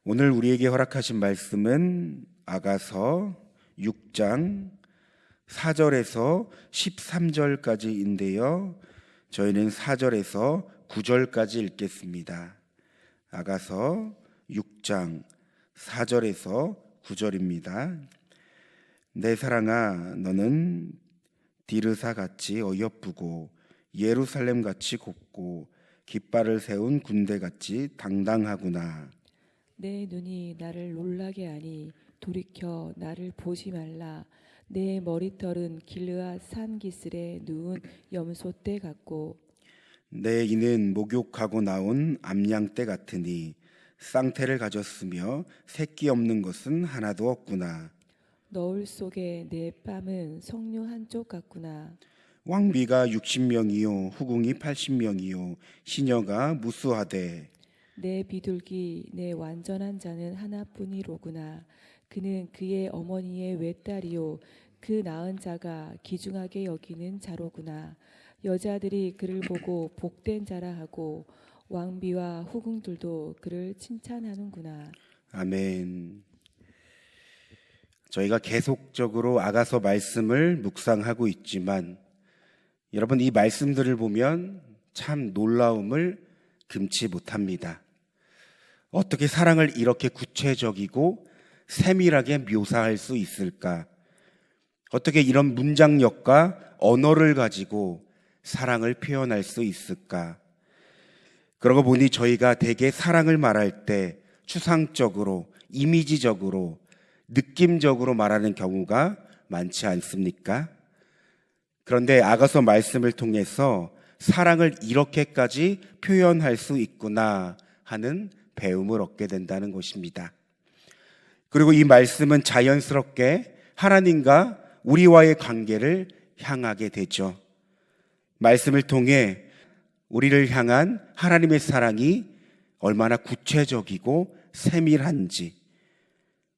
오늘 우리에게 허락하신 말씀은 아가서 6장 4절에서 13절까지인데요. 저희는 4절에서 9절까지 읽겠습니다. 아가서 6장 4절에서 9절입니다. 내 사랑아, 너는 디르사같이 어여쁘고 예루살렘같이 곱고 깃발을 세운 군대같이 당당하구나. 내 눈이 나를 놀라게 하니 돌이켜 나를 보지 말라. 내 머리털은 길르앗 산 기슬에 누운 염소떼 같고 내 이는 목욕하고 나온 암양떼 같으니 쌍태를 가졌으며 새끼 없는 것은 하나도 없구나. 너울 속에 내 뺨은 석류 한쪽 같구나. 왕비가 60명이요 후궁이 80명이요 시녀가 무수하되 내 비둘기 내 완전한 자는 하나뿐이로구나. 그는 그의 어머니의 외딸이요 그 낳은 자가 귀중하게 여기는 자로구나. 여자들이 그를 보고 복된 자라 하고 왕비와 후궁들도 그를 칭찬하는구나. 아멘. 저희가 계속적으로 아가서 말씀을 묵상하고 있지만 여러분, 이 말씀들을 보면 참 놀라움을 금치 못합니다. 어떻게 사랑을 이렇게 구체적이고 세밀하게 묘사할 수 있을까? 어떻게 이런 문장력과 언어를 가지고 사랑을 표현할 수 있을까? 그러고 보니 저희가 대개 사랑을 말할 때 추상적으로, 이미지적으로, 느낌적으로 말하는 경우가 많지 않습니까? 그런데 아가서 말씀을 통해서 사랑을 이렇게까지 표현할 수 있구나 하는 배움을 얻게 된다는 것입니다. 그리고 이 말씀은 자연스럽게 하나님과 우리와의 관계를 향하게 되죠. 말씀을 통해 우리를 향한 하나님의 사랑이 얼마나 구체적이고 세밀한지,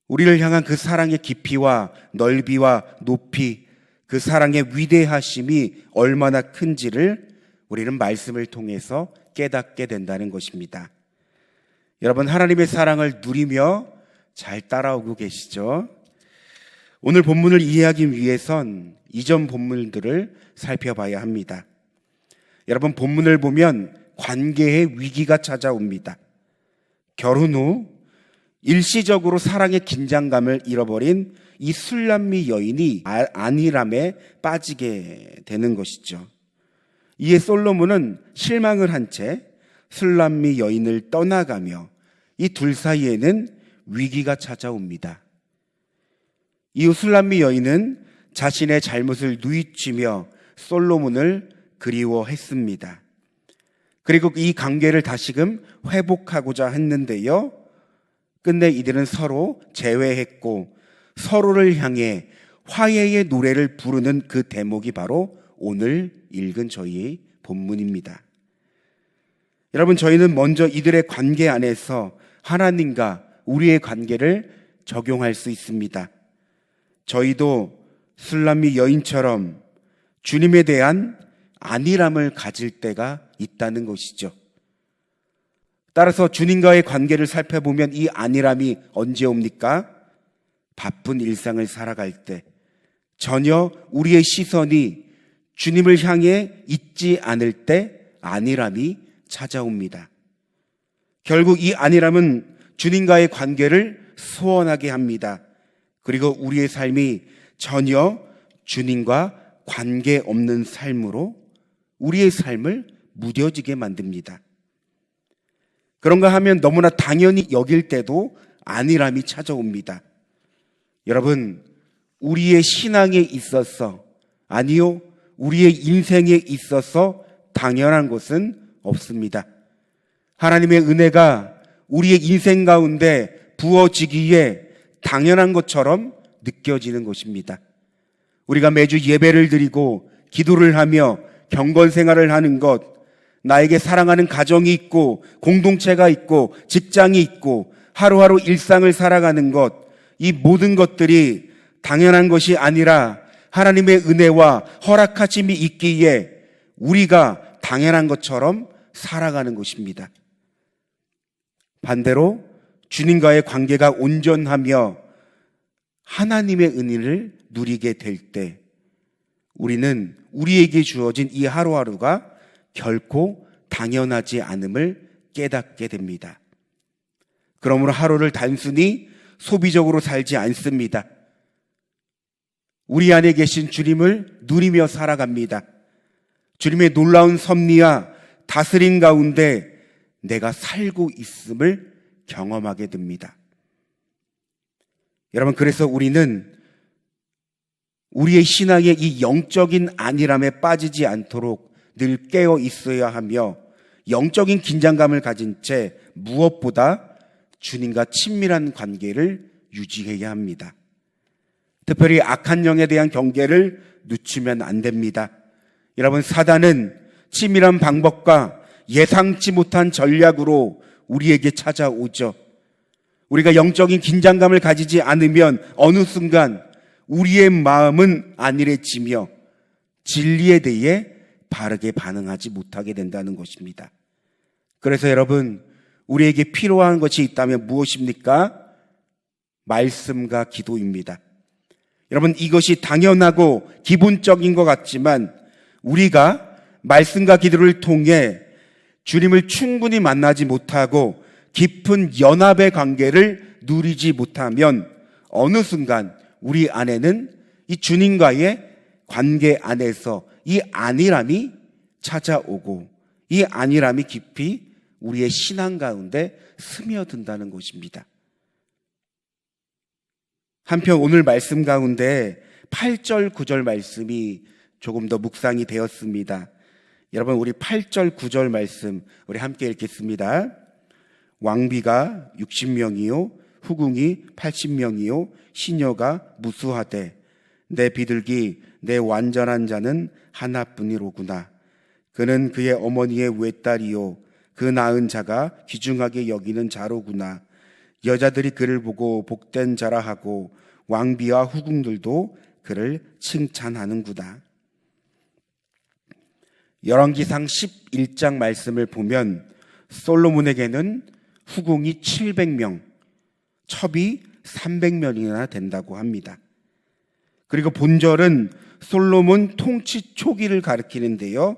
우리를 향한 그 사랑의 깊이와 넓이와 높이, 그 사랑의 위대하심이 얼마나 큰지를 우리는 말씀을 통해서 깨닫게 된다는 것입니다. 여러분, 하나님의 사랑을 누리며 잘 따라오고 계시죠? 오늘 본문을 이해하기 위해선 이전 본문들을 살펴봐야 합니다. 여러분, 본문을 보면 관계의 위기가 찾아옵니다. 결혼 후 일시적으로 사랑의 긴장감을 잃어버린 이 술람미 여인이 안일함에 빠지게 되는 것이죠. 이에 솔로몬은 실망을 한 채 술람미 여인을 떠나가며 이 둘 사이에는 위기가 찾아옵니다. 이후 술람미 여인은 자신의 잘못을 뉘우치며 솔로몬을 그리워했습니다. 그리고 이 관계를 다시금 회복하고자 했는데요, 끝내 이들은 서로 재회했고 서로를 향해 화해의 노래를 부르는 그 대목이 바로 오늘 읽은 저희의 본문입니다. 여러분, 저희는 먼저 이들의 관계 안에서 하나님과 우리의 관계를 적용할 수 있습니다. 저희도 술람미 여인처럼 주님에 대한 안일함을 가질 때가 있다는 것이죠. 따라서 주님과의 관계를 살펴보면 이 안일함이 언제 옵니까? 바쁜 일상을 살아갈 때, 전혀 우리의 시선이 주님을 향해 있지 않을 때 안일함이 찾아옵니다. 결국 이 안일함은 주님과의 관계를 소원하게 합니다. 그리고 우리의 삶이 전혀 주님과 관계없는 삶으로 우리의 삶을 무뎌지게 만듭니다. 그런가 하면 너무나 당연히 여길 때도 안일함이 찾아옵니다. 여러분, 우리의 신앙에 있어서, 아니요, 우리의 인생에 있어서 당연한 것은 없습니다. 하나님의 은혜가 우리의 인생 가운데 부어지기에 당연한 것처럼 느껴지는 것입니다. 우리가 매주 예배를 드리고 기도를 하며 경건 생활을 하는 것, 나에게 사랑하는 가정이 있고 공동체가 있고 직장이 있고 하루하루 일상을 살아가는 것, 이 모든 것들이 당연한 것이 아니라 하나님의 은혜와 허락하심이 있기에 우리가 당연한 것처럼 살아가는 것입니다. 반대로 주님과의 관계가 온전하며 하나님의 은혜를 누리게 될 때 우리는 우리에게 주어진 이 하루하루가 결코 당연하지 않음을 깨닫게 됩니다. 그러므로 하루를 단순히 소비적으로 살지 않습니다. 우리 안에 계신 주님을 누리며 살아갑니다. 주님의 놀라운 섭리와 다스림 가운데 내가 살고 있음을 경험하게 됩니다. 여러분, 그래서 우리는 우리의 신앙의 이 영적인 안일함에 빠지지 않도록 늘 깨어 있어야 하며 영적인 긴장감을 가진 채 무엇보다 주님과 친밀한 관계를 유지해야 합니다. 특별히 악한 영에 대한 경계를 늦추면 안 됩니다. 여러분, 사단은 치밀한 방법과 예상치 못한 전략으로 우리에게 찾아오죠. 우리가 영적인 긴장감을 가지지 않으면 어느 순간 우리의 마음은 안일해지며 진리에 대해 바르게 반응하지 못하게 된다는 것입니다. 그래서 여러분, 우리에게 필요한 것이 있다면 무엇입니까? 말씀과 기도입니다. 여러분, 이것이 당연하고 기본적인 것 같지만 우리가 말씀과 기도를 통해 주님을 충분히 만나지 못하고 깊은 연합의 관계를 누리지 못하면 어느 순간 우리 안에는 이 주님과의 관계 안에서 이 안일함이 찾아오고 이 안일함이 깊이 우리의 신앙 가운데 스며든다는 것입니다. 한편 오늘 말씀 가운데 8절, 9절 말씀이 조금 더 묵상이 되었습니다. 여러분, 우리 8절, 9절 말씀 우리 함께 읽겠습니다. 왕비가 60명이요 후궁이 80명이요 시녀가 무수하되 내 비둘기 내 완전한 자는 하나뿐이로구나. 그는 그의 어머니의 외딸이요 그 낳은 자가 귀중하게 여기는 자로구나. 여자들이 그를 보고 복된 자라 하고 왕비와 후궁들도 그를 칭찬하는구나. 열왕기상 11장 말씀을 보면 솔로몬에게는 후궁이 700명, 첩이 300명이나 된다고 합니다. 그리고 본절은 솔로몬 통치 초기를 가리키는데요.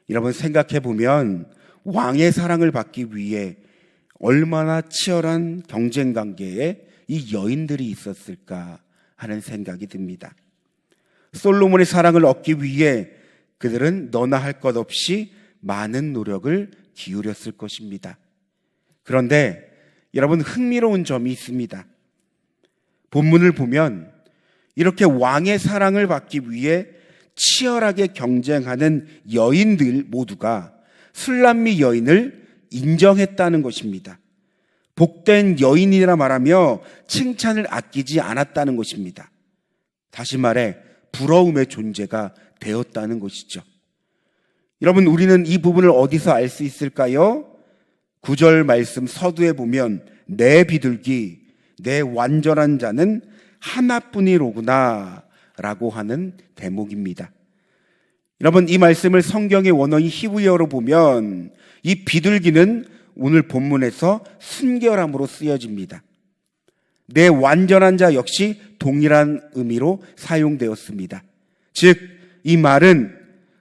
여러분, 생각해 보면 왕의 사랑을 받기 위해 얼마나 치열한 경쟁 관계에 이 여인들이 있었을까 하는 생각이 듭니다. 솔로몬의 사랑을 얻기 위해 그들은 너나 할 것 없이 많은 노력을 기울였을 것입니다. 그런데 여러분, 흥미로운 점이 있습니다. 본문을 보면 이렇게 왕의 사랑을 받기 위해 치열하게 경쟁하는 여인들 모두가 술람미 여인을 인정했다는 것입니다. 복된 여인이라 말하며 칭찬을 아끼지 않았다는 것입니다. 다시 말해 부러움의 존재가 되었다는 것이죠. 여러분, 우리는 이 부분을 어디서 알 수 있을까요? 9절 말씀 서두에 보면 내 비둘기, 내 완전한 자는 하나뿐이로구나 라고 하는 대목입니다. 여러분, 이 말씀을 성경의 원어인 히브리어로 보면 이 비둘기는 오늘 본문에서 순결함으로 쓰여집니다. 내 완전한 자 역시 동일한 의미로 사용되었습니다. 즉, 이 말은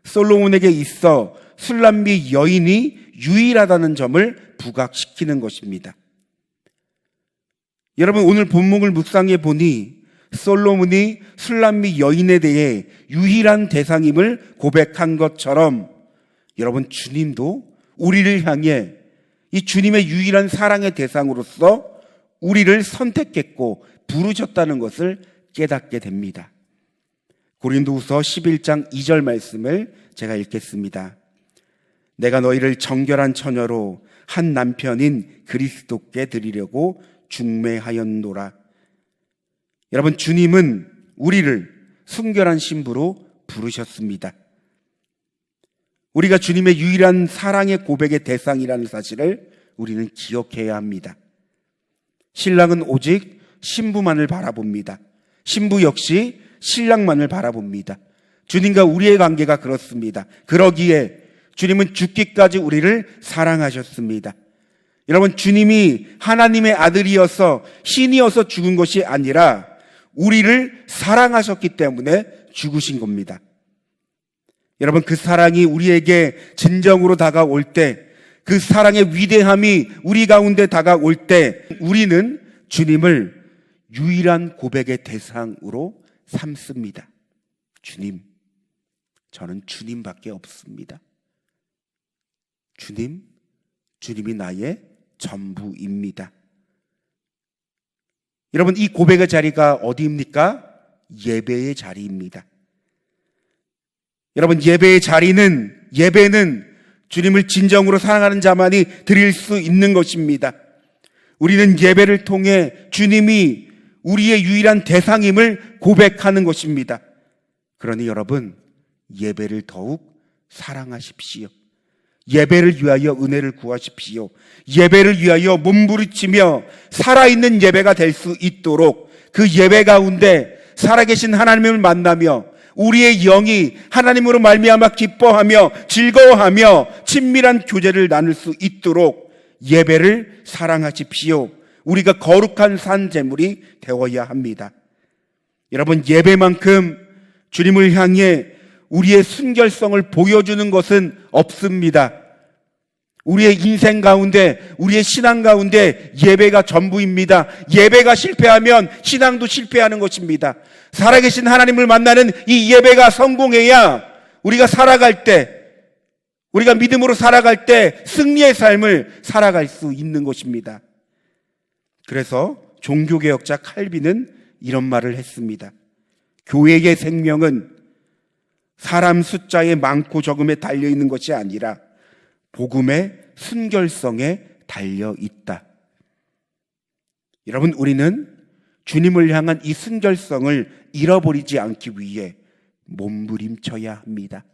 솔로몬에게 있어 술람미 여인이 유일하다는 점을 부각시키는 것입니다. 여러분, 오늘 본문을 묵상해 보니 솔로몬이 술람미 여인에 대해 유일한 대상임을 고백한 것처럼 여러분, 주님도 우리를 향해 이 주님의 유일한 사랑의 대상으로서 우리를 선택했고 부르셨다는 것을 깨닫게 됩니다. 고린도후서 11장 2절 말씀을 제가 읽겠습니다. 내가 너희를 정결한 처녀로 한 남편인 그리스도께 드리려고 중매하였노라. 여러분, 주님은 우리를 순결한 신부로 부르셨습니다. 우리가 주님의 유일한 사랑의 고백의 대상이라는 사실을 우리는 기억해야 합니다. 신랑은 오직 신부만을 바라봅니다. 신부 역시 신랑만을 바라봅니다. 주님과 우리의 관계가 그렇습니다. 그러기에 주님은 죽기까지 우리를 사랑하셨습니다. 여러분, 주님이 하나님의 아들이어서 신이어서 죽은 것이 아니라 우리를 사랑하셨기 때문에 죽으신 겁니다. 여러분, 그 사랑이 우리에게 진정으로 다가올 때, 그 사랑의 위대함이 우리 가운데 다가올 때 우리는 주님을 유일한 고백의 대상으로 삼습니다. 주님, 저는 주님밖에 없습니다. 주님이 나의 전부입니다. 여러분, 이 고백의 자리가 어디입니까? 예배의 자리입니다. 여러분, 예배는 주님을 진정으로 사랑하는 자만이 드릴 수 있는 것입니다. 우리는 예배를 통해 주님이 우리의 유일한 대상임을 고백하는 것입니다. 그러니 여러분, 예배를 더욱 사랑하십시오. 예배를 위하여 은혜를 구하십시오. 예배를 위하여 몸부림치며 살아있는 예배가 될 수 있도록 그 예배 가운데 살아계신 하나님을 만나며 우리의 영이 하나님으로 말미암아 기뻐하며 즐거워하며 친밀한 교제를 나눌 수 있도록 예배를 사랑하십시오. 우리가 거룩한 산 제물이 되어야 합니다. 여러분, 예배만큼 주님을 향해 우리의 순결성을 보여주는 것은 없습니다. 우리의 인생 가운데, 우리의 신앙 가운데 예배가 전부입니다. 예배가 실패하면 신앙도 실패하는 것입니다. 살아계신 하나님을 만나는 이 예배가 성공해야 우리가 살아갈 때, 우리가 믿음으로 살아갈 때 승리의 삶을 살아갈 수 있는 것입니다. 그래서 종교개혁자 칼빈은 이런 말을 했습니다. 교회의 생명은 사람 숫자의 많고 적음에 달려있는 것이 아니라 복음의 순결성에 달려있다. 여러분, 우리는 주님을 향한 이 순결성을 잃어버리지 않기 위해 몸부림쳐야 합니다.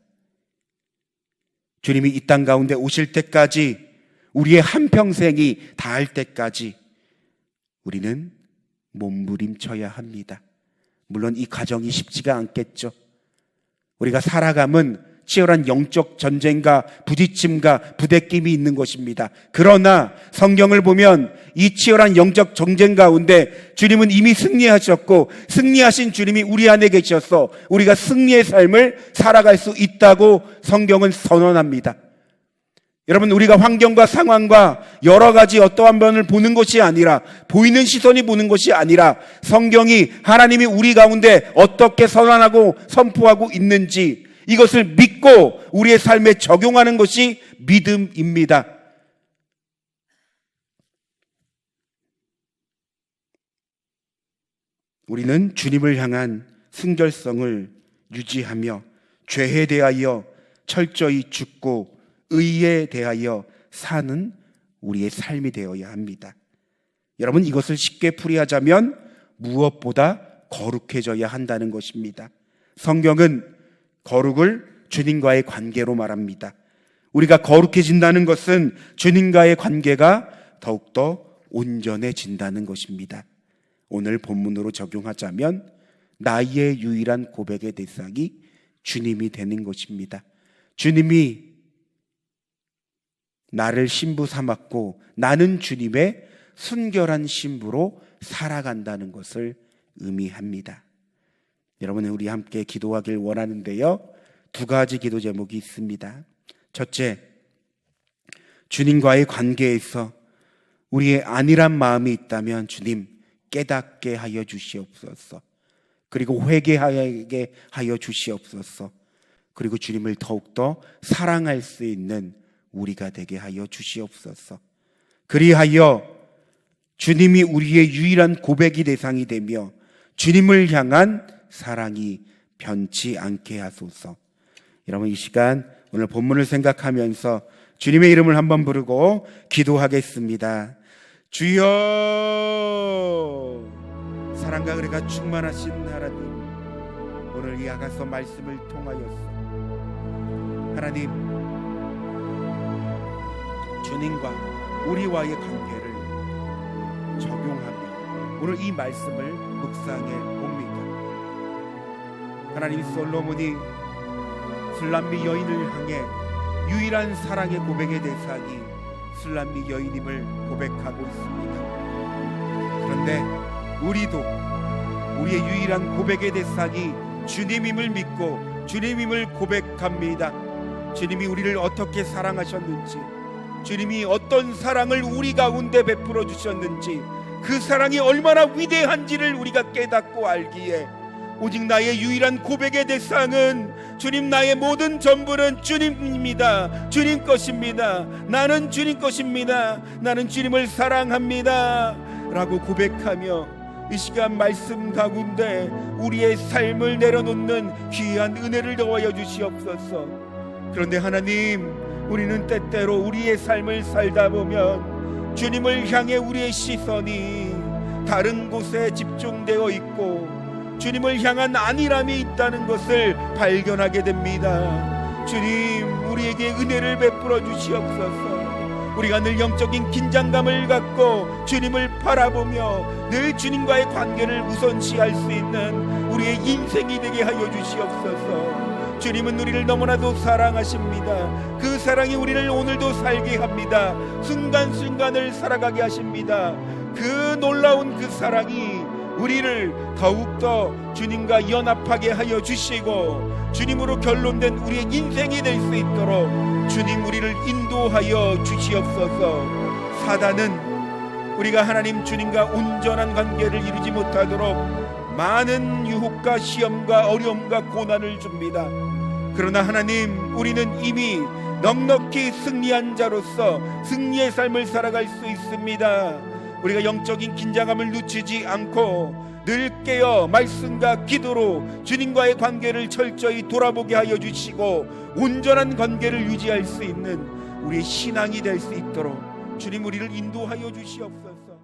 주님이 이 땅 가운데 오실 때까지, 우리의 한평생이 다할 때까지 우리는 몸부림쳐야 합니다. 물론 이 과정이 쉽지가 않겠죠. 우리가 살아감은 치열한 영적 전쟁과 부딪힘과 부대낌이 있는 것입니다. 그러나 성경을 보면 이 치열한 영적 전쟁 가운데 주님은 이미 승리하셨고, 승리하신 주님이 우리 안에 계셔서 우리가 승리의 삶을 살아갈 수 있다고 성경은 선언합니다. 여러분, 우리가 환경과 상황과 여러 가지 어떠한 면을 보는 것이 아니라, 보이는 시선이 보는 것이 아니라 성경이 하나님이 우리 가운데 어떻게 선언하고 선포하고 있는지 이것을 믿고 우리의 삶에 적용하는 것이 믿음입니다. 우리는 주님을 향한 순결성을 유지하며 죄에 대하여 철저히 죽고 의에 대하여 사는 우리의 삶이 되어야 합니다. 여러분, 이것을 쉽게 풀이하자면 무엇보다 거룩해져야 한다는 것입니다. 성경은 거룩을 주님과의 관계로 말합니다. 우리가 거룩해진다는 것은 주님과의 관계가 더욱더 온전해진다는 것입니다. 오늘 본문으로 적용하자면 나의 유일한 고백의 대상이 주님이 되는 것입니다. 주님이 나를 신부 삼았고 나는 주님의 순결한 신부로 살아간다는 것을 의미합니다. 여러분, 우리 함께 기도하길 원하는데요, 두 가지 기도 제목이 있습니다. 첫째, 주님과의 관계에서 우리의 안일한 마음이 있다면 주님 깨닫게 하여 주시옵소서. 그리고 회개하게 하여 주시옵소서. 그리고 주님을 더욱더 사랑할 수 있는 우리가 되게 하여 주시옵소서. 그리하여 주님이 우리의 유일한 고백이 대상이 되며 주님을 향한 사랑이 변치 않게 하소서. 여러분, 이 시간 오늘 본문을 생각하면서 주님의 이름을 한번 부르고 기도하겠습니다. 주여, 사랑과 은혜가 충만하신 하나님, 오늘 이 아가서 말씀을 통하여서 하나님, 주님과 우리와의 관계를 적용하며 오늘 이 말씀을 묵상해 봅니다. 하나님, 솔로몬이 술람비 여인을 향해 유일한 사랑의 고백의 대상이 술람미 여인임을 고백하고 있습니다. 그런데 우리도 우리의 유일한 고백의 대상이 주님임을 믿고 주님임을 고백합니다. 주님이 우리를 어떻게 사랑하셨는지, 주님이 어떤 사랑을 우리 가운데 베풀어 주셨는지, 그 사랑이 얼마나 위대한지를 우리가 깨닫고 알기에 오직 나의 유일한 고백의 대상은 주님, 나의 모든 전부는 주님입니다. 주님 것입니다. 나는 주님 것입니다. 나는 주님을 사랑합니다 라고 고백하며 이 시간 말씀 가운데 우리의 삶을 내려놓는 귀한 은혜를 더하여 주시옵소서. 그런데 하나님, 우리는 때때로 우리의 삶을 살다 보면 주님을 향해 우리의 시선이 다른 곳에 집중되어 있고 주님을 향한 안일함이 있다는 것을 발견하게 됩니다. 주님, 우리에게 은혜를 베풀어 주시옵소서. 우리가 늘 영적인 긴장감을 갖고 주님을 바라보며 늘 주님과의 관계를 우선시할 수 있는 우리의 인생이 되게 하여 주시옵소서. 주님은 우리를 너무나도 사랑하십니다. 그 사랑이 우리를 오늘도 살게 합니다. 순간순간을 살아가게 하십니다. 그 놀라운 그 사랑이 우리를 더욱더 주님과 연합하게 하여 주시고 주님으로 결론된 우리의 인생이 될 수 있도록 주님, 우리를 인도하여 주시옵소서. 사단은 우리가 하나님 주님과 온전한 관계를 이루지 못하도록 많은 유혹과 시험과 어려움과 고난을 줍니다. 그러나 하나님, 우리는 이미 넉넉히 승리한 자로서 승리의 삶을 살아갈 수 있습니다. 우리가 영적인 긴장감을 늦추지 않고 늘 깨어 말씀과 기도로 주님과의 관계를 철저히 돌아보게 하여 주시고 온전한 관계를 유지할 수 있는 우리의 신앙이 될 수 있도록 주님, 우리를 인도하여 주시옵소서.